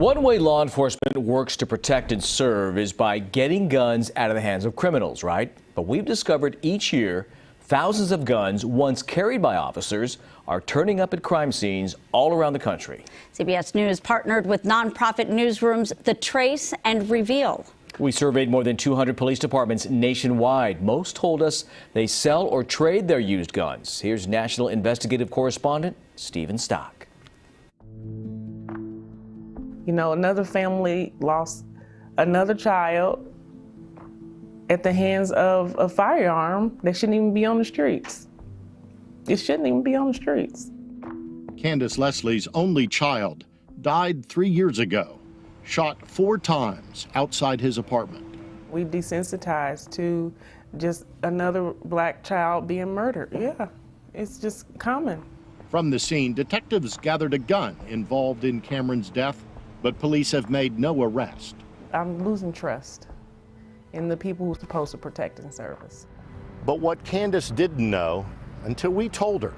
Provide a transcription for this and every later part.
One way law enforcement works to protect and serve is by getting guns out of the hands of criminals, right? But we've discovered each year thousands of guns once carried by officers are turning up at crime scenes all around the country. CBS News partnered with nonprofit newsrooms The Trace and Reveal. We surveyed more than 200 police departments nationwide. Most told us they sell or trade their used guns. Here's National Investigative Correspondent Stephen Stock. You know, another family lost another child at the hands of a firearm that shouldn't even be on the streets. It shouldn't even be on the streets. Candace Leslie's only child died 3 years ago, shot 4 times outside his apartment. We desensitized to just another black child being murdered. Yeah, it's just common. From the scene, detectives gathered a gun involved in Cameron's death, but police have made no arrest. I'm losing trust in the people who are supposed to protect and serve us. But what Candace didn't know, until we told her,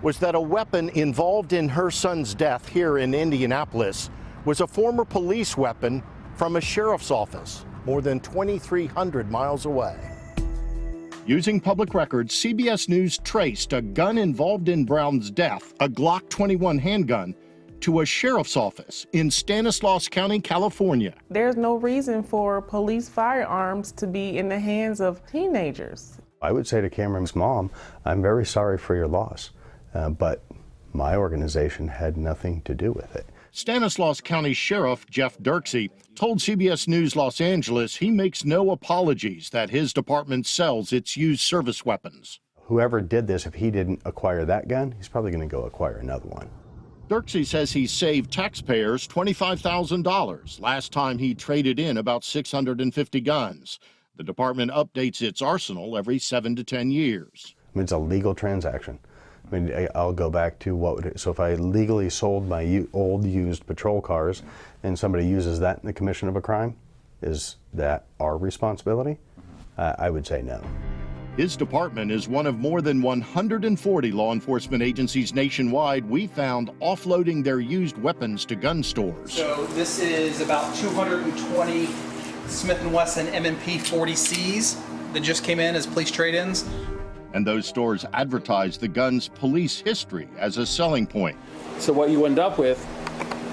was that a weapon involved in her son's death here in Indianapolis was a former police weapon from a sheriff's office more than 2,300 miles away. Using public records, CBS News traced a gun involved in Brown's death, a Glock 21 handgun, to a sheriff's office in Stanislaus County, California. There's no reason for police firearms to be in the hands of teenagers. I would say to Cameron's mom, I'm very sorry for your loss, but my organization had nothing to do with it. Stanislaus County Sheriff Jeff Dirksey told CBS News Los Angeles he makes no apologies that his department sells its used service weapons. Whoever did this, if he didn't acquire that gun, he's probably going to go acquire another one. Dirksey says he saved taxpayers $25,000 last time he traded in about 650 guns. The department updates its arsenal every 7 to 10 years. I mean, it's a legal transaction. I mean, I'll go back to so if I legally sold my old used patrol cars and somebody uses that in the commission of a crime, is that our responsibility? I would say no. His department is one of more than 140 law enforcement agencies nationwide we found offloading their used weapons to gun stores. So this is about 220 Smith & Wesson M&P 40Cs that just came in as police trade-ins. And those stores advertise the gun's police history as a selling point. So what you end up with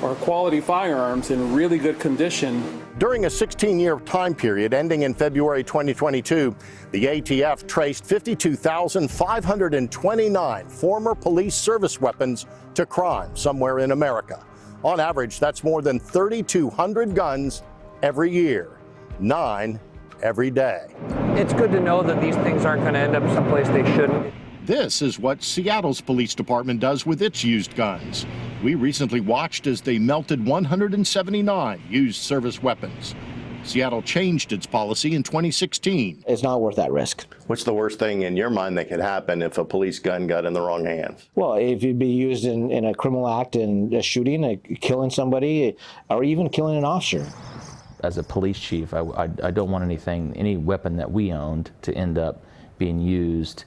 are quality firearms in really good condition. During a 16-year time period ending in February 2022, the ATF traced 52,529 former police service weapons to crime somewhere in America. On average, that's more than 3,200 guns every year, 9 every day. It's good to know that these things aren't going to end up someplace they shouldn't. This is what Seattle's police department does with its used guns. We recently watched as they melted 179 used service weapons. Seattle changed its policy in 2016. It's not worth that risk. What's the worst thing in your mind that could happen if a police gun got in the wrong hands? Well, if it'd be used in a criminal act and a shooting, killing somebody, or even killing an officer. As a police chief, I don't want any weapon that we owned to end up being used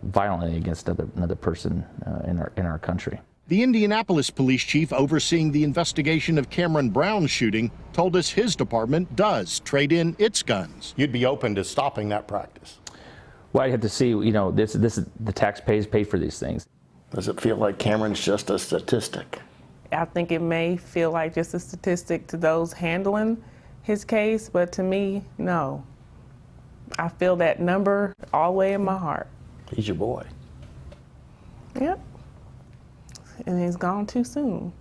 violently against another person in our country. The Indianapolis police chief overseeing the investigation of Cameron Brown's shooting told us his department does trade in its guns. You'd be open to stopping that practice? Well, I have to see, you know, this is the taxpayers pay for these things. Does it feel like Cameron's just a statistic? I think it may feel like just a statistic to those handling his case, but to me, no. I feel that number all the way in my heart. He's your boy. Yep. And he's gone too soon.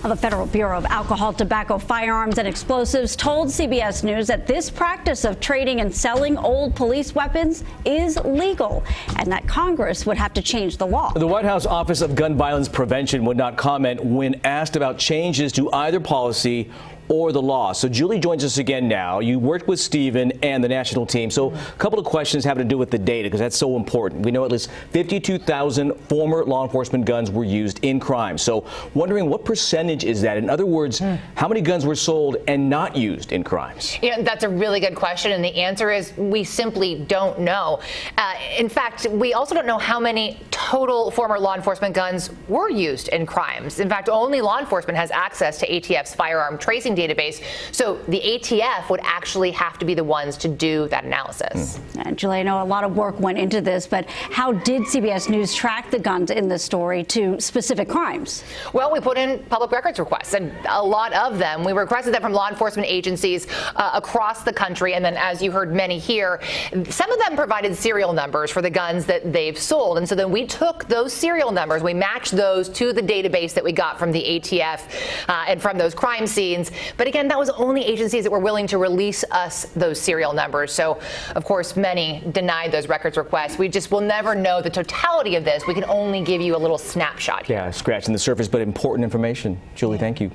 The Federal Bureau of Alcohol, Tobacco, Firearms, and Explosives told CBS News that this practice of trading and selling old police weapons is legal and that Congress would have to change the law. The White House Office of Gun Violence Prevention would not comment when asked about changes to either policy or the law. So Julie joins us again now. You worked with Stephen and the national team. So a couple of questions having to do with the data, because that's so important. We know at least 52,000 former law enforcement guns were used in crime. So wondering what percentage is that? In other words, how many guns were sold and not used in crimes? Yeah, that's a really good question, and the answer is we simply don't know. In fact, we also don't know how many total former law enforcement guns were used in crimes. In fact, only law enforcement has access to ATF's firearm tracing database, so the ATF would actually have to be the ones to do that analysis. Julie, I know a lot of work went into this, but how did CBS News track the guns in this story to specific crimes? Well, we put in public records requests, and a lot of them. We requested that from law enforcement agencies across the country, and then, as you heard many here, some of them provided serial numbers for the guns that they've sold. And so then we took those serial numbers, we matched those to the database that we got from the ATF and from those crime scenes. But again, that was only agencies that were willing to release us those serial numbers. So, of course, many denied those records requests. We just will never know the totality of this. We can only give you a little snapshot here. Yeah, scratching the surface, but important information. Julie, thank you.